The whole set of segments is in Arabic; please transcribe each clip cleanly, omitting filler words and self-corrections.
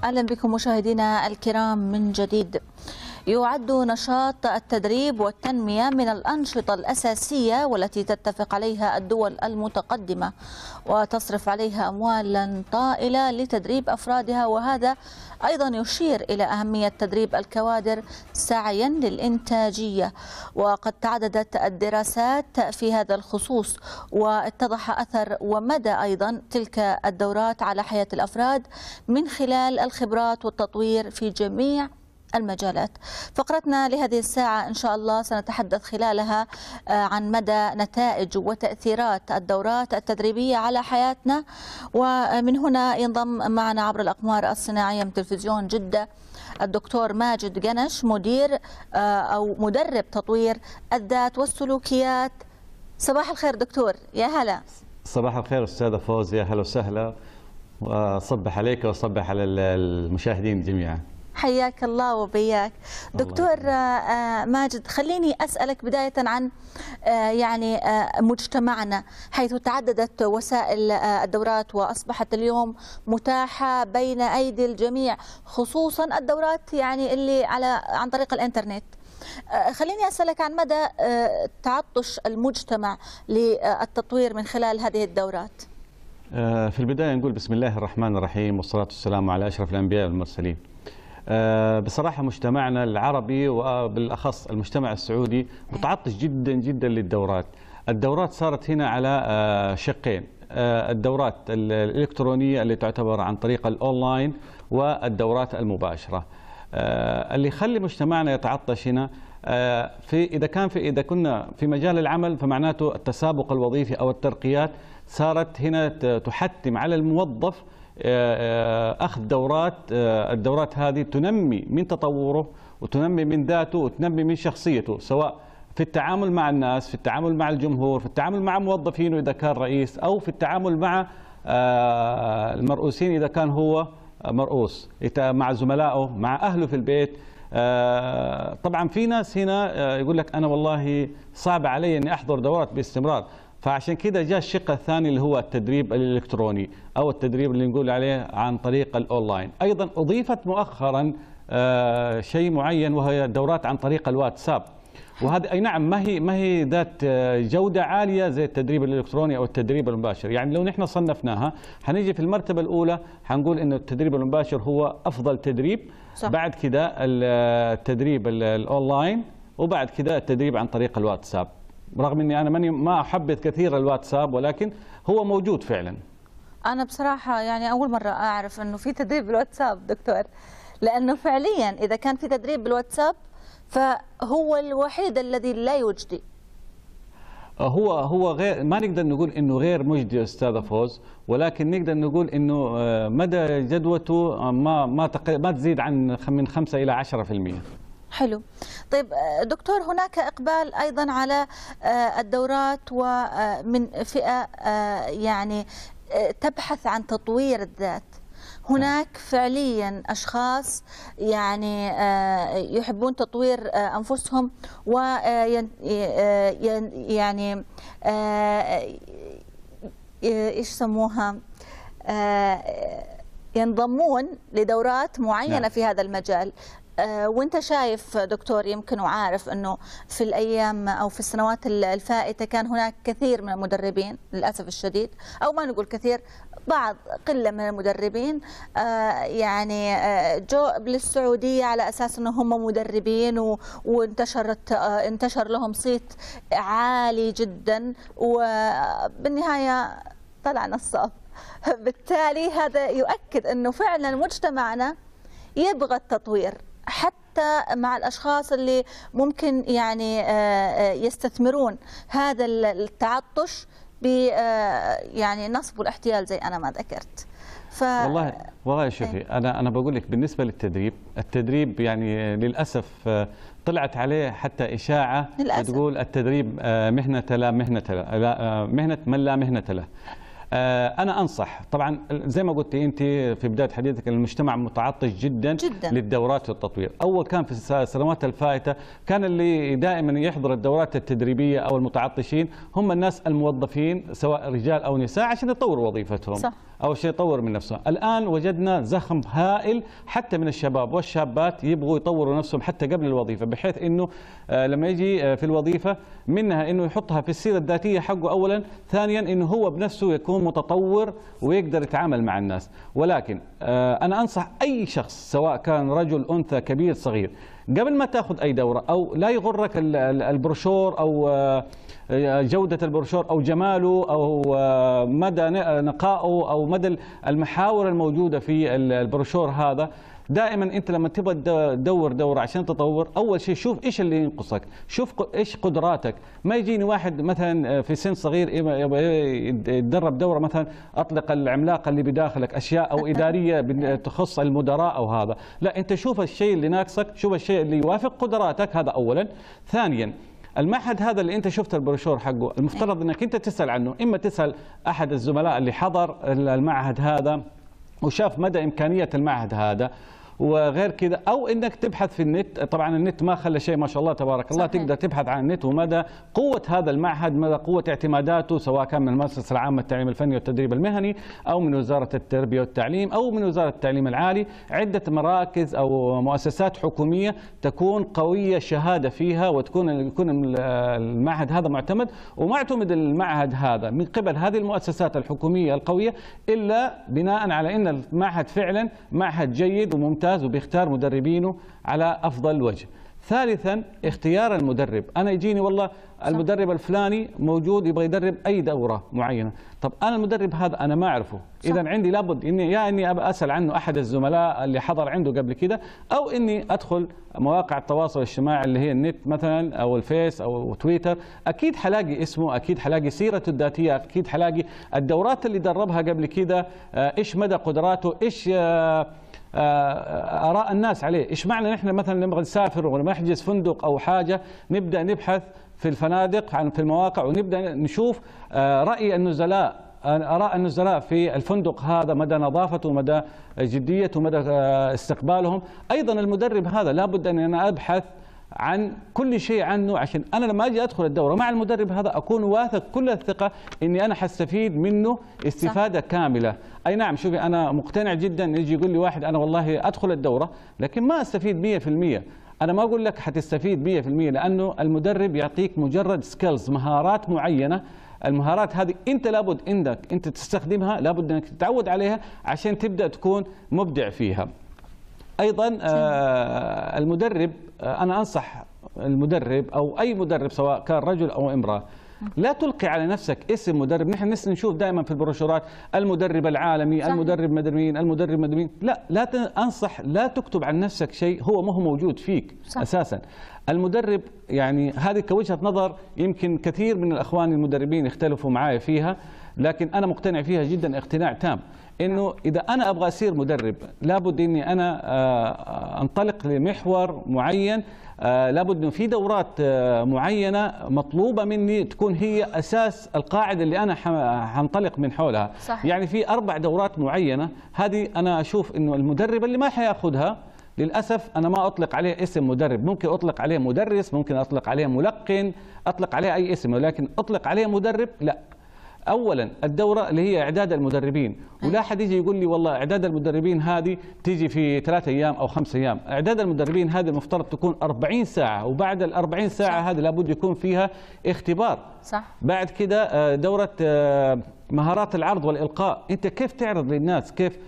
أهلا بكم مشاهدينا الكرام من جديد. يعد نشاط التدريب والتنمية من الأنشطة الأساسية والتي تتفق عليها الدول المتقدمة وتصرف عليها أموالا طائلة لتدريب أفرادها، وهذا أيضا يشير إلى أهمية تدريب الكوادر سعيا للإنتاجية. وقد تعددت الدراسات في هذا الخصوص واتضح أثر ومدى أيضا تلك الدورات على حياة الأفراد من خلال الخبرات والتطوير في جميع المجالات. فقرتنا لهذه الساعة إن شاء الله سنتحدث خلالها عن مدى نتائج وتأثيرات الدورات التدريبية على حياتنا، ومن هنا ينضم معنا عبر الأقمار الصناعية من تلفزيون جدة الدكتور ماجد جنش، مدير أو مدرب تطوير الذات والسلوكيات. صباح الخير دكتور. يا هلا. صباح الخير أستاذة فوز، يا هلا وسهلا، وصبح عليك وصبح على المشاهدين جميعا. حياك الله وبياك دكتور ماجد. خليني أسألك بداية عن يعني مجتمعنا، حيث تعددت وسائل الدورات وأصبحت اليوم متاحة بين أيدي الجميع، خصوصا الدورات يعني اللي عن طريق الإنترنت. خليني أسألك عن مدى تعطش المجتمع للتطوير من خلال هذه الدورات. في البداية نقول بسم الله الرحمن الرحيم والصلاة والسلام على أشرف الأنبياء والمرسلين. بصراحة مجتمعنا العربي وبالأخص المجتمع السعودي متعطش جدا جدا للدورات. الدورات صارت هنا على شقين، الدورات الإلكترونية اللي تعتبر عن طريق الأونلاين والدورات المباشرة. اللي يخلي مجتمعنا يتعطش هنا إذا كنا في مجال العمل، فمعناته التسابق الوظيفي أو الترقيات صارت هنا تحتم على الموظف أخذ دورات. الدورات هذه تنمي من تطوره وتنمي من ذاته وتنمي من شخصيته، سواء في التعامل مع الناس، في التعامل مع الجمهور، في التعامل مع موظفينه إذا كان رئيس، أو في التعامل مع المرؤوسين إذا كان هو مرؤوس، مع زملائه، مع أهله في البيت. طبعا في ناس هنا يقول لك أنا والله صعب علي أني أحضر دورات باستمرار، فعشان كده جاء الشق الثاني اللي هو التدريب الإلكتروني أو التدريب اللي نقول عليه عن طريق الأونلاين. أيضا أضيفت مؤخرا شيء معين وهي الدورات عن طريق الواتساب، وهذا أي نعم ما هي ذات جودة عالية زي التدريب الإلكتروني أو التدريب المباشر. يعني لو نحن صنفناها حنيجي في المرتبة الأولى حنقول إنه التدريب المباشر هو أفضل تدريب، صح. بعد كده التدريب الأونلاين، وبعد كده التدريب عن طريق الواتساب. رغم اني انا ما احبذ كثير الواتساب، ولكن هو موجود فعلا. انا بصراحه يعني اول مره اعرف انه في تدريب بالواتساب دكتور، لانه فعليا اذا كان في تدريب بالواتساب فهو الوحيد الذي لا يجدي. هو غير، ما نقدر نقول انه غير مجدي استاذه فوز، ولكن نقدر نقول انه مدى جدوته ما تزيد عن من 5 إلى 10%. حلو. طيب دكتور، هناك إقبال أيضا على الدورات ومن فئة يعني تبحث عن تطوير الذات. هناك فعليا أشخاص يعني يحبون تطوير أنفسهم يعني إيش سموها، ينضمون لدورات معينة في هذا المجال. وانت شايف دكتور يمكن وعارف انه في الايام او في السنوات الفائته كان هناك كثير من المدربين للاسف الشديد، او ما نقول كثير، بعض قله من المدربين يعني جو للسعوديه على اساس انه هم مدربين، انتشر لهم صيت عالي جدا، وبالنهايه طلع نصاب. بالتالي هذا يؤكد انه فعلا مجتمعنا يبغى التطوير، حتى مع الأشخاص اللي ممكن يعني يستثمرون هذا التعطش ب يعني النصب والاحتيال زي أنا ما ذكرت. والله شوفي، أنا بقول لك بالنسبة التدريب يعني للأسف طلعت عليه حتى إشاعة تقول التدريب مهنة لا مهنة له، مهنة من لا مهنة له. أنا أنصح طبعا زي ما قلت أنت في بداية حديثك، المجتمع متعطش جدا للدورات والتطوير. أول كان في السنوات الفائتة كان اللي دائما يحضر الدورات التدريبية أو المتعطشين هم الناس الموظفين سواء رجال أو نساء عشان يطوروا وظيفتهم، صح. أول شيء يطور من نفسه. الآن وجدنا زخم هائل حتى من الشباب والشابات يبغوا يطوروا نفسهم حتى قبل الوظيفة، بحيث أنه لما يجي في الوظيفة منها أنه يحطها في السيرة الذاتية حقه أولا، ثانيا أنه هو بنفسه يكون متطور ويقدر يتعامل مع الناس. ولكن أنا أنصح أي شخص سواء كان رجل أنثى كبير صغير، قبل ما تأخذ أي دورة أو لا يغرك البروشور أو جودة البروشور أو جماله أو مدى نقائه أو مدى المحاور الموجودة في البروشور هذا، دائما انت لما تبغى تدور دوره عشان تطور، اول شيء شوف ايش اللي ينقصك، شوف ايش قدراتك. ما يجيني واحد مثلا في سن صغير يبغى يتدرب دوره مثلا اطلق العملاقه اللي بداخلك، اشياء او اداريه تخص المدراء او هذا، لا انت شوف الشيء اللي ناقصك، شوف الشيء اللي يوافق قدراتك، هذا اولا. ثانيا المعهد هذا اللي انت شفت البروشور حقه، المفترض انك انت تسال عنه، اما تسال احد الزملاء اللي حضر المعهد هذا وشاف مدى امكانيه المعهد هذا وغير كذا، او انك تبحث في النت. طبعا النت ما خلى شيء ما شاء الله تبارك الله، تقدر تبحث عن النت ومدى قوه هذا المعهد، مدى قوه اعتماداته، سواء كان من المؤسسه العامه للتعليم الفني والتدريب المهني او من وزاره التربيه والتعليم او من وزاره التعليم العالي. عده مراكز او مؤسسات حكوميه تكون قويه شهاده فيها، يكون المعهد هذا معتمد، ومعتمد المعهد هذا من قبل هذه المؤسسات الحكوميه القويه الا بناء على ان المعهد فعلا معهد جيد وممتاز وبيختار مدربينه على أفضل وجه. ثالثا اختيار المدرب. أنا يجيني والله المدرب الفلاني موجود يبغى يدرب أي دورة معينة، طب أنا المدرب هذا أنا ما أعرفه، إذا عندي لابد إني أبى أسأل عنه أحد الزملاء اللي حضر عنده قبل كده، أو إني أدخل مواقع التواصل الاجتماعي اللي هي النت مثلا أو الفيس أو تويتر، أكيد حلاقي اسمه، أكيد حلاقي سيرته الذاتية، أكيد حلاقي الدورات اللي دربها قبل كده، إيش مدى قدراته، إيش آراء الناس عليه. إيش معنى نحن مثلا نبغى نسافر ونحجز فندق أو حاجة نبدأ نبحث في الفنادق في المواقع ونبدأ نشوف رأي النزلاء، آراء النزلاء في الفندق هذا، مدى نظافته ومدى جديته ومدى استقبالهم. أيضا المدرب هذا لابد أن أنا أبحث عن كل شيء عنه، عشان أنا لما أجي أدخل الدورة مع المدرب هذا أكون واثق كل الثقة إني أنا حستفيد منه استفادة كاملة. أي نعم، شوفي أنا مقتنع جدا، يجي يقول لي واحد أنا والله أدخل الدورة لكن ما أستفيد 100%. أنا ما أقول لك حتستفيد 100%، لأنه المدرب يعطيك مجرد سكيلز، مهارات معينة. المهارات هذه أنت لابد إنك أنت تستخدمها، لابد أنك تتعود عليها عشان تبدأ تكون مبدع فيها. أيضا المدرب، أنا أنصح المدرب أو أي مدرب سواء كان رجل أو امرأة، لا تلقي على نفسك اسم مدرب. نحن نشوف دائما في البروشورات المدرب العالمي، صحيح. المدرب مدربين، المدرب مدربين، لا أنصح لا تكتب عن نفسك شيء هو ما هو موجود فيك، صح. أساسا المدرب يعني هذه كوجهة نظر يمكن كثير من الأخوان المدربين يختلفوا معايا فيها، لكن أنا مقتنع فيها جدا اقتناع تام، إنه إذا أنا أبغى أصير مدرب لابد إني أنا أنطلق لمحور معين، لابد إنه في دورات معينة مطلوبة مني تكون هي أساس القاعدة اللي أنا حنطلق من حولها، صحيح. يعني في 4 دورات معينة، هذه أنا أشوف إنه المدرب اللي ما حياخذها للأسف أنا ما أطلق عليه اسم مدرب، ممكن أطلق عليه مدرس، ممكن أطلق عليه ملقن، أطلق عليه أي اسم، ولكن أطلق عليه مدرب لا. أولا الدورة اللي هي إعداد المدربين، ولا حد يجي يقول لي والله إعداد المدربين هذه تيجي في 3 أيام أو 5 أيام. إعداد المدربين هذه المفترض تكون 40 ساعة، وبعد ال40 ساعة هذه لابد يكون فيها اختبار، صح. بعد كده دورة مهارات العرض والإلقاء، أنت كيف تعرض للناس، كيف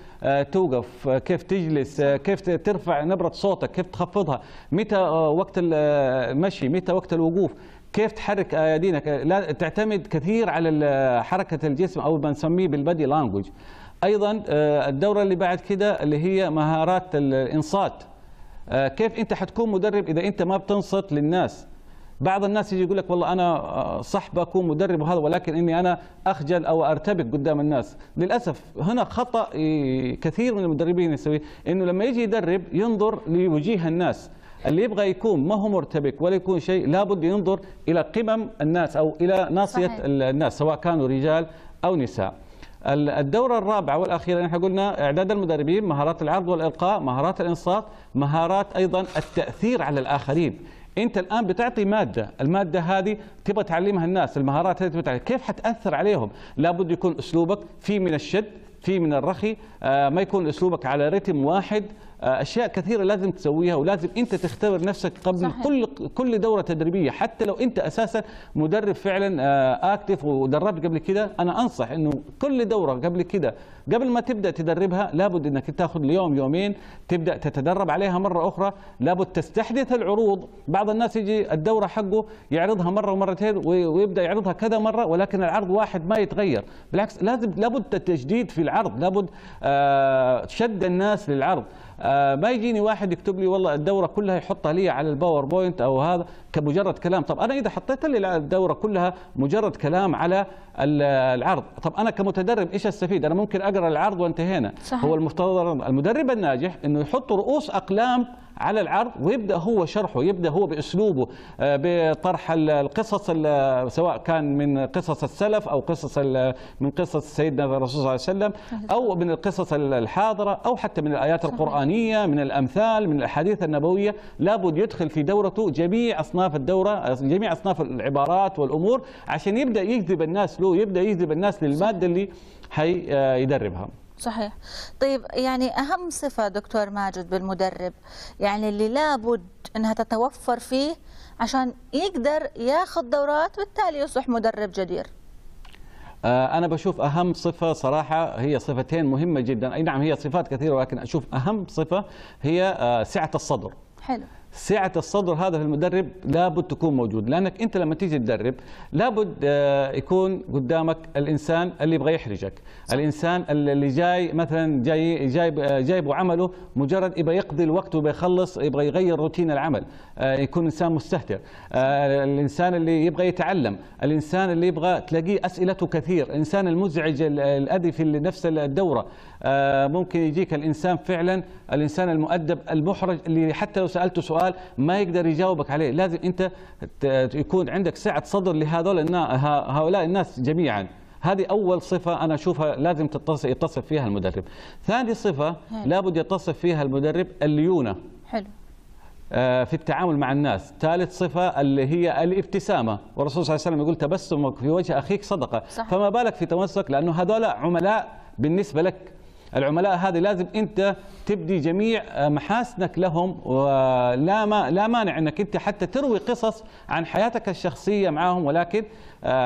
توقف، كيف تجلس، كيف ترفع نبرة صوتك، كيف تخفضها، متى وقت المشي، متى وقت الوقوف، كيف تحرك يدينك. لا تعتمد كثير على حركة الجسم أو ما نسميه بالبادي لانجوج. أيضا الدورة اللي بعد كده اللي هي مهارات الإنصات، كيف أنت حتكون مدرب إذا أنت ما بتنصت للناس. بعض الناس يجي يقول لك والله أنا صح بكون مدرب وهذا، ولكن إني أنا أخجل أو أرتبك قدام الناس. للأسف هنا خطأ كثير من المدربين يسويه، إنه لما يجي يدرب ينظر لوجيه الناس. اللي يبغى يكون ما هو مرتبك ولا يكون شيء لابد ينظر إلى قمم الناس أو إلى ناصية، صحيح. الناس سواء كانوا رجال أو نساء. الدورة الرابعة والأخيرة نحن قلنا إعداد المدربين، مهارات العرض والإلقاء، مهارات الإنصات، مهارات أيضا التأثير على الآخرين. أنت الآن بتعطي مادة، المادة هذه تبغى تعلمها الناس، المهارات هذه تبغى تعلمها، كيف حتأثر عليهم؟ لابد يكون أسلوبك فيه من الشد، في من الرخي، ما يكون أسلوبك على رتم واحد. أشياء كثيرة لازم تسويها، ولازم أنت تختبر نفسك قبل صحيح. كل دورة تدريبية. حتى لو أنت أساسا مدرب فعلا أكتف ودربت قبل كده، أنا أنصح أنه كل دورة قبل كده قبل ما تبدأ تدربها لابد أنك تأخذ اليوم يومين تبدأ تتدرب عليها مرة أخرى. لابد تستحدث العروض. بعض الناس يجي الدورة حقه يعرضها مرة ومرتين ويبدأ يعرضها كذا مرة، ولكن العرض واحد ما يتغير. بالعكس لابد التجديد في العرض، لابد شد الناس للعرض. ما يجيني واحد يكتب لي والله الدورة كلها يحطها لي على الباوربوينت أو هذا كمجرد كلام. طب أنا إذا حطيت لي الدورة كلها مجرد كلام على العرض، طب أنا كمتدرب إيش أستفيد؟ أنا ممكن أقرأ العرض وانتهينا. صحيح. هو المفترض المدرب الناجح إنه يحط رؤوس أقلام على العرض ويبدأ هو شرحه، يبدأ هو بأسلوبه بطرح القصص، سواء كان من قصص السلف أو من قصص سيدنا الرسول صلى الله عليه وسلم، أو من القصص الحاضرة، أو حتى من الآيات القرآنية، من الأمثال، من الأحاديث النبوية. لابد يدخل في دورته جميع أصناف الدورة، جميع أصناف العبارات والأمور، عشان يبدأ يجذب الناس له، يبدأ يجذب الناس للمادة اللي يدربها. صحيح. طيب يعني أهم صفة دكتور ماجد بالمدرب يعني اللي لابد أنها تتوفر فيه عشان يقدر ياخذ دورات بالتالي يصبح مدرب جدير؟ أنا بشوف أهم صفة صراحة هي صفتين مهمة جدا. أي نعم هي صفات كثيرة، ولكن أشوف أهم صفة هي سعة الصدر. حلو. سعة الصدر هذا في المدرب لابد تكون موجود، لأنك أنت لما تيجي تدرب لابد يكون قدامك الإنسان اللي يبغى يحرجك، الإنسان اللي جاي مثلا جايب عمله مجرد يبغى يقضي الوقت ويبغى يخلص، يبغى يغير روتين العمل، يكون إنسان مستهتر، الإنسان اللي يبغى يتعلم، الإنسان اللي يبغى تلاقيه أسئلته كثير، الإنسان المزعج الأذي في نفس الدورة. ممكن يجيك الإنسان فعلا الإنسان المؤدب المحرج اللي حتى لو سألته سؤال ما يقدر يجاوبك عليه. لازم أنت يكون عندك سعة صدر هؤلاء الناس جميعا. هذه أول صفة أنا أشوفها لازم يتصف فيها المدرب. ثاني صفة لابد يتصف فيها المدرب الليونة. حلو. في التعامل مع الناس. ثالث صفة اللي هي الابتسامة، والرسول صلى الله عليه وسلم يقول تبسمك في وجه أخيك صدقة. صح. فما بالك في تمسك، لأنه هذول عملاء بالنسبة لك. العملاء هذه لازم أنت تبدي جميع محاسنك لهم، ولا مانع أنك أنت حتى تروي قصص عن حياتك الشخصية معهم، ولكن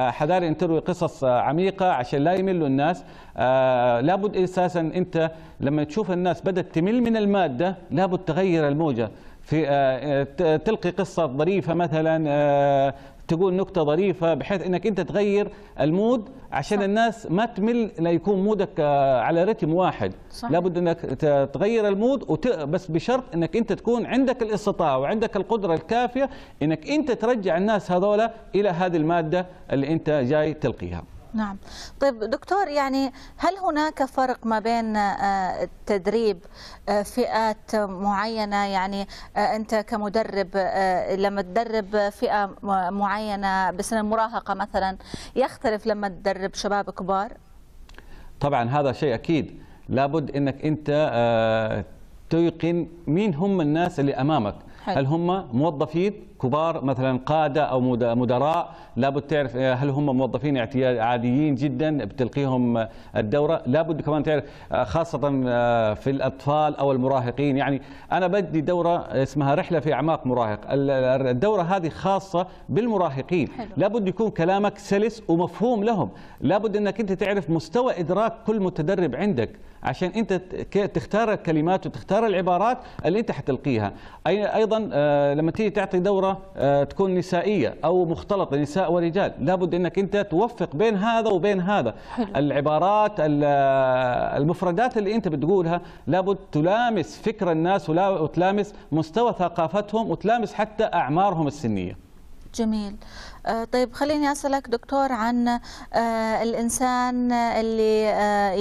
حذاري أن تروي قصص عميقة عشان لا يملوا الناس. لابد أساسا أنت لما تشوف الناس بدأت تمل من المادة لابد تغير الموجة، في تلقي قصة ظريفة مثلا، تقول نكتة ظريفة بحيث انك انت تغير المود عشان الناس ما تمل، لا يكون مودك على رتم واحد. صحيح. لابد انك تغير المود، بس بشرط انك انت تكون عندك الاستطاعة وعندك القدرة الكافية انك انت ترجع الناس هذولا الى هذه المادة اللي انت جاي تلقيها. نعم. طيب دكتور، يعني هل هناك فرق ما بين تدريب فئات معينة؟ يعني أنت كمدرب لما تدرب فئة معينة بسن المراهقة مثلا يختلف لما تدرب شباب كبار؟ طبعا هذا شيء أكيد. لابد أنك أنت تيقن مين هم الناس اللي أمامك. حلو. هل هم موظفين كبار مثلا قادة أو مدراء؟ لابد تعرف هل هم موظفين عاديين جدا بتلقيهم الدورة؟ لابد كمان تعرف خاصة في الأطفال أو المراهقين. يعني أنا بدي دورة اسمها رحلة في أعماق مراهق، الدورة هذه خاصة بالمراهقين. حلو. لابد يكون كلامك سلس ومفهوم لهم. لابد أنك أنت تعرف مستوى إدراك كل متدرب عندك عشان أنت تختار الكلمات وتختار العبارات اللي أنت حتلقيها. أيضا لما تيجي تعطي دورة تكون نسائية أو مختلطة نساء ورجال، لابد أنك أنت توفق بين هذا وبين هذا. حلو. العبارات المفردات اللي أنت بتقولها لابد تلامس فكر الناس وتلامس مستوى ثقافتهم وتلامس حتى أعمارهم السنية. جميل. طيب خليني أسألك دكتور عن الإنسان اللي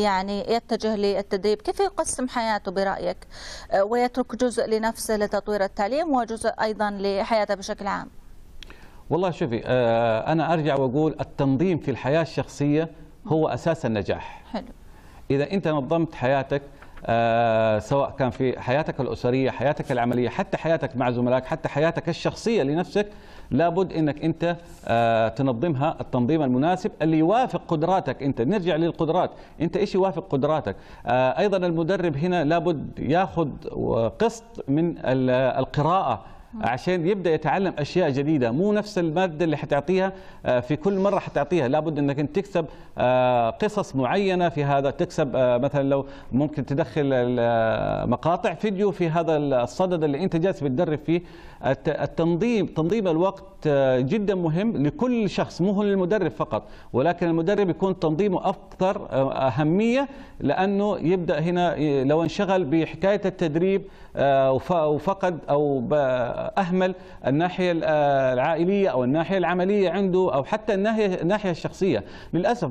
يعني يتجه للتدريب، كيف يقسم حياته برأيك ويترك جزء لنفسه لتطوير التعليم وجزء أيضا لحياته بشكل عام؟ والله شوفي، أنا أرجع وأقول التنظيم في الحياة الشخصية هو أساس النجاح. حلو. إذا أنت نظمت حياتك سواء كان في حياتك الأسرية، حياتك العملية، حتى حياتك مع زملائك، حتى حياتك الشخصية لنفسك، لابد انك انت تنظمها التنظيم المناسب اللي يوافق قدراتك انت. نرجع للقدرات، انت ايش يوافق قدراتك. ايضا المدرب هنا لابد ياخذ قسط من القراءة عشان يبدا يتعلم اشياء جديده، مو نفس الماده اللي حتعطيها في كل مره حتعطيها. لابد انك انت تكسب قصص معينه في هذا، تكسب مثلا لو ممكن تدخل مقاطع فيديو في هذا الصدد اللي انت جالس بتدرب فيه. تنظيم الوقت جدا مهم لكل شخص، مو هو للمدرب فقط، ولكن المدرب يكون تنظيمه اكثر اهميه، لانه يبدا هنا لو انشغل بحكايه التدريب وفقد او اهمل الناحيه العائليه او الناحيه العمليه عنده، او حتى الناحيه الشخصيه. للاسف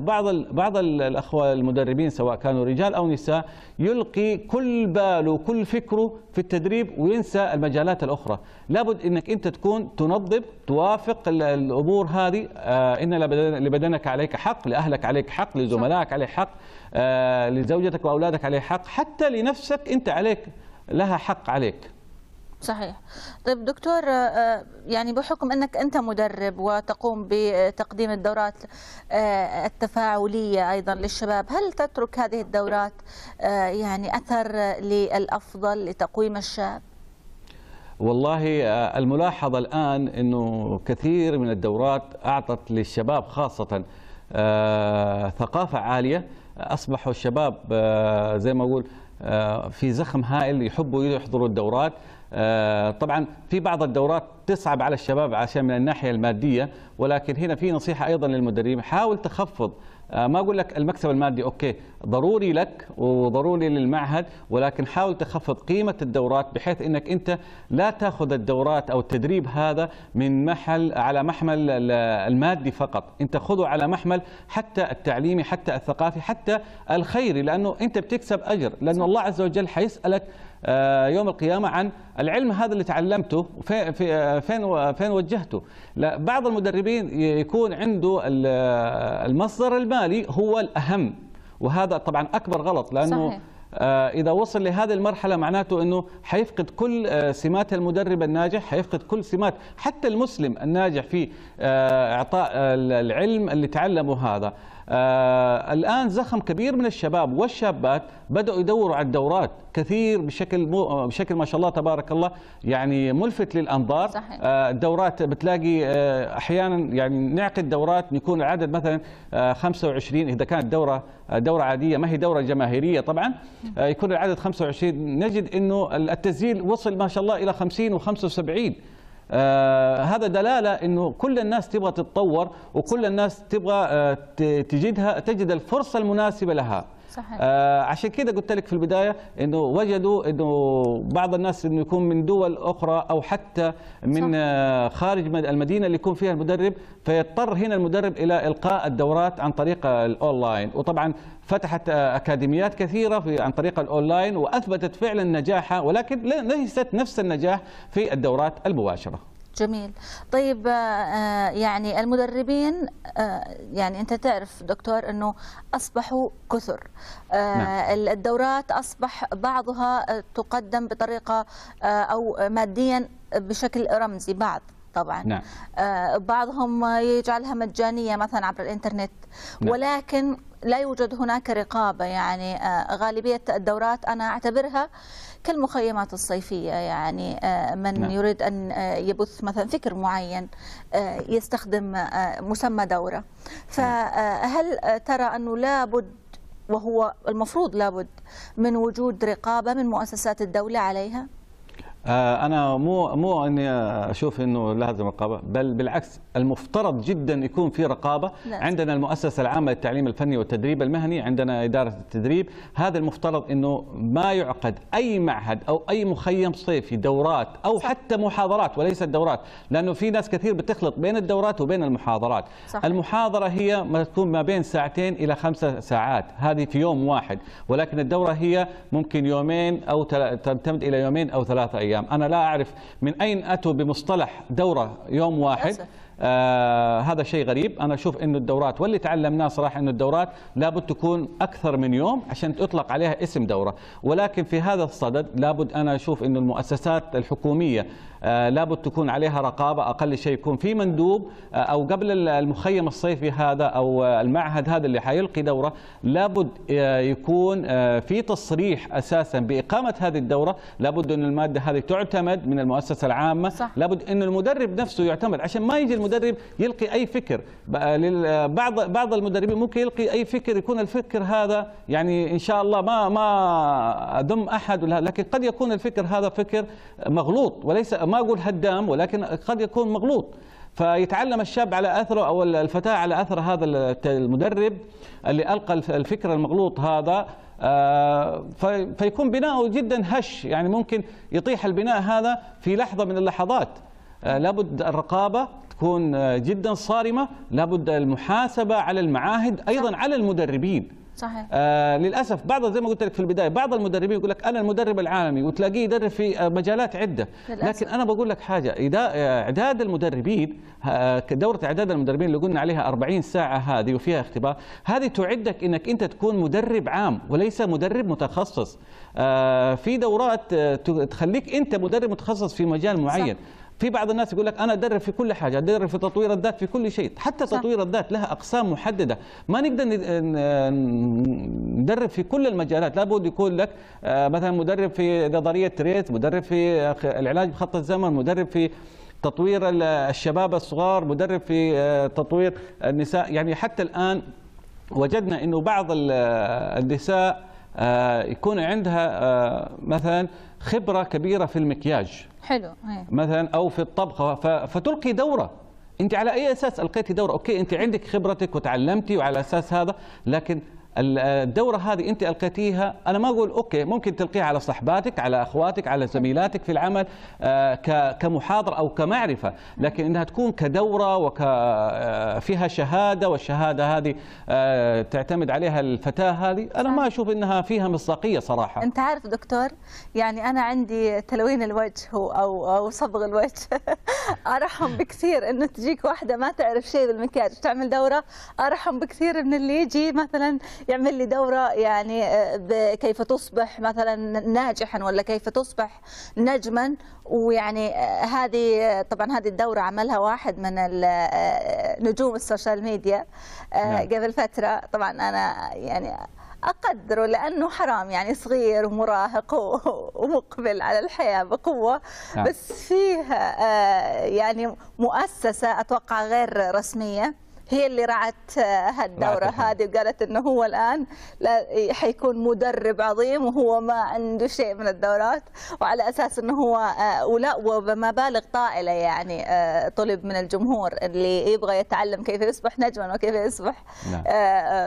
بعض الاخوه المدربين سواء كانوا رجال او نساء يلقي كل باله وكل فكره في التدريب وينسى المجالات الاخرى. لابد انك انت تكون تنظم توافق الامور هذه. ان لبدنك عليك حق، لاهلك عليك حق، لزملائك عليك حق، لزوجتك واولادك عليك حق، حتى لنفسك انت عليك لها حق عليك. صحيح. طيب دكتور، يعني بحكم أنك أنت مدرب وتقوم بتقديم الدورات التفاعلية أيضا للشباب، هل تترك هذه الدورات يعني أثر للأفضل لتقويم الشاب؟ والله الملاحظة الآن أنه كثير من الدورات أعطت للشباب خاصة ثقافة عالية. أصبحوا الشباب زي ما أقول في زخم هائل، يحبوا يحضروا الدورات. طبعا في بعض الدورات تصعب على الشباب عشان من الناحية المادية، ولكن هنا في نصيحة أيضا للمدربين، حاول تخفض. ما أقول لك المكسب المادي أوكي ضروري لك وضروري للمعهد، ولكن حاول تخفض قيمة الدورات بحيث أنك أنت لا تأخذ الدورات أو التدريب هذا من على محمل المادي فقط، أنت خذه على محمل حتى التعليمي، حتى الثقافي، حتى الخيري، لأنه أنت بتكسب أجر، لأنه الله عز وجل حيسألك يوم القيامة عن العلم هذا اللي تعلمته فين وجهته. بعض المدربين يكون عنده المصدر المالي هو الأهم، وهذا طبعا أكبر غلط، لأنه صحيح. إذا وصل لهذه المرحلة معناته أنه حيفقد كل سمات المدرب الناجح، حيفقد كل سمات حتى المسلم الناجح في إعطاء العلم اللي تعلمه هذا. الآن زخم كبير من الشباب والشابات بدأوا يدوروا على الدورات كثير بشكل ما شاء الله تبارك الله، يعني ملفت للأنظار. الدورات بتلاقي أحيانا يعني نعقد دورات يكون العدد مثلا 25، إذا كانت دورة عادية ما هي دورة جماهيرية طبعا، يكون العدد 25، نجد أنه التسجيل وصل ما شاء الله إلى 50 و75. هذا دلالة أنه كل الناس تبغى تتطور، وكل الناس تبغى تجد الفرصة المناسبة لها. صحيح. عشان كده قلت لك في البداية أنه وجدوا أنه بعض الناس أنه يكون من دول أخرى أو حتى من خارج المدينة اللي يكون فيها المدرب، فيضطر هنا المدرب إلى إلقاء الدورات عن طريق الأونلاين. وطبعا فتحت أكاديميات كثيرة عن طريق الأونلاين وأثبتت فعلا نجاحها، ولكن ليست نفس النجاح في الدورات المباشرة. جميل. طيب يعني المدربين يعني أنت تعرف دكتور أنه أصبحوا كثر. نعم. الدورات أصبح بعضها تقدم بطريقة أو ماديا بشكل رمزي، بعض طبعا. نعم. بعضهم يجعلها مجانية مثلا عبر الإنترنت. نعم. ولكن لا يوجد هناك رقابة. يعني غالبية الدورات أنا أعتبرها كالمخيمات الصيفية، يعني من نعم. يريد أن يبث مثلا فكر معين يستخدم مسمى دورة. فهل ترى أنه لابد، وهو المفروض لابد، من وجود رقابة من مؤسسات الدولة عليها؟ أنا مو أني أشوف أنه لازم رقابة، بل بالعكس المفترض جدا يكون في رقابة. عندنا المؤسسة العامة للتعليم الفني والتدريب المهني، عندنا إدارة التدريب. هذا المفترض أنه ما يعقد أي معهد أو أي مخيم صيفي دورات أو صح. حتى محاضرات وليست دورات، لأنه في ناس كثير بتخلط بين الدورات وبين المحاضرات. صح. المحاضرة هي ما تكون ما بين 2 إلى 5 ساعات، هذه في يوم واحد، ولكن الدورة هي ممكن يومين أو تمتد إلى يومين أو 3 أيام. أنا لا أعرف من أين أتوا بمصطلح دورة يوم واحد. هذا شيء غريب. أنا أشوف أنه الدورات، واللي تعلمناه صراحة أنه الدورات لابد تكون أكثر من يوم عشان تطلق عليها اسم دورة. ولكن في هذا الصدد لابد أنا أشوف أنه المؤسسات الحكومية لابد تكون عليها رقابة، أقل شيء يكون في مندوب أو قبل المخيم الصيفي هذا أو المعهد هذا اللي حيلقي دورة لابد يكون في تصريح أساسا بإقامة هذه الدورة، لابد أن المادة هذه تعتمد من المؤسسة العامة، صح. لابد أن المدرب نفسه يعتمد عشان ما يجي المدرب يلقي أي فكر. بعض المدربين ممكن يلقي أي فكر يكون الفكر هذا يعني إن شاء الله ما أذم أحد، لكن قد يكون الفكر هذا فكر مغلوط، وليس ما أقول هدام ولكن قد يكون مغلوط، فيتعلم الشاب على أثره أو الفتاة على أثر هذا المدرب اللي ألقى الفكر المغلوط هذا، فيكون بناؤه جدا هش، يعني ممكن يطيح البناء هذا في لحظة من اللحظات. لابد الرقابة تكون جدا صارمة، لابد المحاسبة على المعاهد أيضا على المدربين. صحيح. للأسف زي ما قلت لك في البداية بعض المدربين يقول لك أنا المدرب العالمي وتلاقيه يدرب في مجالات عدة للأسف. لكن أنا بقول لك حاجة، إعداد المدربين، دورة إعداد المدربين اللي قلنا عليها 40 ساعة هذه وفيها اختبار، هذه تعدك أنك أنت تكون مدرب عام وليس مدرب متخصص. في دورات تخليك أنت مدرب متخصص في مجال معين. صح. في بعض الناس يقول لك انا ادرب في كل حاجه، ادرب في تطوير الذات في كل شيء، حتى صح. تطوير الذات لها اقسام محدده، ما نقدر ندرب في كل المجالات، لابد يكون لك مثلا مدرب في نظريه تريت، مدرب في العلاج بخط الزمن، مدرب في تطوير الشباب الصغار، مدرب في تطوير النساء. يعني حتى الان وجدنا انه بعض النساء يكون عندها مثلا خبره كبيره في المكياج، حلو مثلا او في الطبخ، فتلقي دوره. انت على اي اساس القيتي دوره؟ اوكي انت عندك خبرتك وتعلمتي وعلى اساس هذا، لكن الدوره هذه انت القيتيها، انا ما اقول اوكي ممكن تلقيها على صحباتك، على اخواتك، على زميلاتك في العمل كمحاضره او كمعرفه، لكن انها تكون كدوره فيها شهاده، والشهاده هذه تعتمد عليها الفتاه هذه، انا ما اشوف انها فيها مصداقيه صراحه. انت عارف دكتور، يعني انا عندي تلوين الوجه او صبغ الوجه ارحم بكثير انه تجيك واحده ما تعرف شيء بالمكياج تعمل دوره، ارحم بكثير من اللي يجي مثلا يعمل لي دورة يعني كيف تصبح مثلا ناجحا ولا كيف تصبح نجما. ويعني هذه طبعا هذه الدورة عملها واحد من نجوم السوشيال ميديا قبل فترة، طبعا أنا يعني أقدره لأنه حرام، يعني صغير ومراهق ومقبل على الحياة بقوة، بس فيه يعني مؤسسة أتوقع غير رسمية هي اللي رعت هالدورة هذه وقالت انه هو الان حيكون مدرب عظيم وهو ما عنده شيء من الدورات، وعلى اساس انه هو وبمبالغ طائلة يعني طلب من الجمهور اللي يبغى يتعلم كيف يصبح نجما وكيف يصبح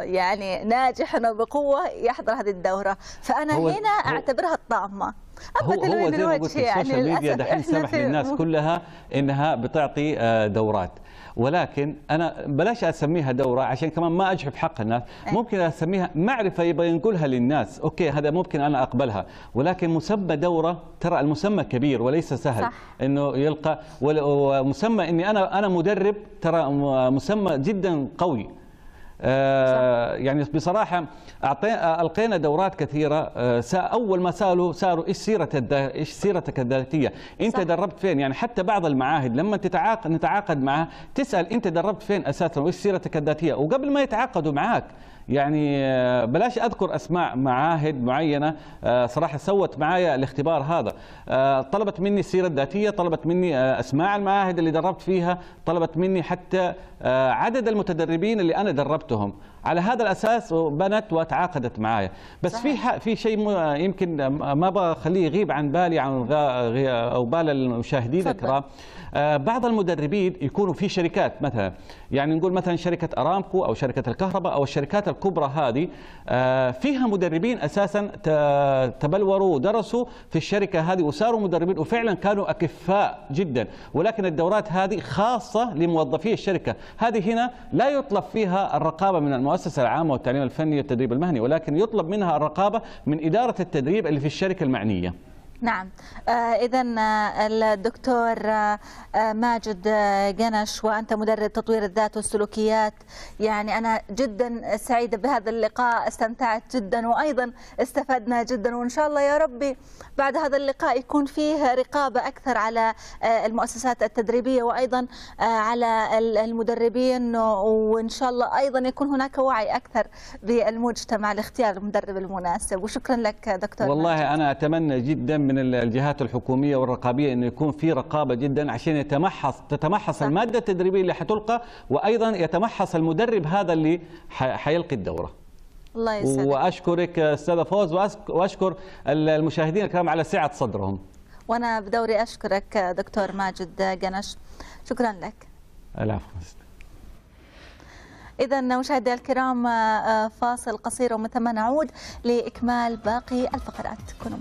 يعني ناجحا وبقوة يحضر هذه الدورة. فانا هنا اعتبرها الطامة. هو زي ما قلت يعني السوشيال ميديا دحين سمح للناس كلها انها بتعطي دورات، ولكن انا بلاش اسميها دوره عشان كمان ما اجحف حق الناس، ممكن اسميها معرفه يبغى ينقلها للناس، اوكي هذا ممكن انا اقبلها، ولكن مسمى دوره ترى المسمى كبير وليس سهل. صح. انه يلقى، ومسمى اني انا مدرب ترى مسمى جدا قوي. يعني بصراحة ألقينا دورات كثيرة، أول ما سألوا إيش سيرتك الذاتية؟ أنت صح. دربت فين؟ يعني حتى بعض المعاهد لما نتعاقد معها تسأل أنت دربت فين أساسا وإيش سيرتك الذاتية، وقبل ما يتعاقدوا معاك يعني بلاش أذكر أسماء معاهد معينة صراحة سوت معايا الاختبار هذا، طلبت مني السيرة الذاتية، طلبت مني أسماء المعاهد اللي دربت فيها، طلبت مني حتى عدد المتدربين اللي أنا دربتهم، على هذا الأساس بنت وتعاقدت معايا. بس صحيح. في شيء يمكن ما بخليه يغيب عن بالي أو بال المشاهدين الكرام، بعض المدربين يكونوا في شركات، مثلا يعني نقول مثلا شركة أرامكو أو شركة الكهرباء أو الشركات الكبرى هذه، فيها مدربين أساسا تبلوروا ودرسوا في الشركة هذه وصاروا مدربين وفعلا كانوا أكفاء جدا، ولكن الدورات هذه خاصة لموظفي الشركة، هذه هنا لا يطلب فيها الرقابة من المؤسسة العامة والتعليم الفني والتدريب المهني، ولكن يطلب منها الرقابة من إدارة التدريب اللي في الشركة المعنية. نعم. إذا الدكتور ماجد جنش، وأنت مدرب تطوير الذات والسلوكيات، يعني أنا جدا سعيدة بهذا اللقاء، استمتعت جدا وأيضا استفدنا جدا، وإن شاء الله يا ربي بعد هذا اللقاء يكون فيه رقابة أكثر على المؤسسات التدريبية وأيضا على المدربين، وإن شاء الله أيضا يكون هناك وعي أكثر بالمجتمع لاختيار المدرب المناسب. وشكرا لك دكتور والله ماجد. أنا أتمنى جدا من الجهات الحكومية والرقابية أنه يكون في رقابة جدا عشان تتمحص المادة التدريبية اللي حتلقى، وأيضا يتمحص المدرب هذا اللي حيلقي الدورة. الله يسعدك. وأشكرك أستاذة فوز، وأشكر المشاهدين الكرام على سعة صدرهم. وأنا بدوري أشكرك دكتور ماجد جنش، شكرا لك. العفو. إذا مشاهدي الكرام، فاصل قصير ومن ثم نعود لإكمال باقي الفقرات. كونوا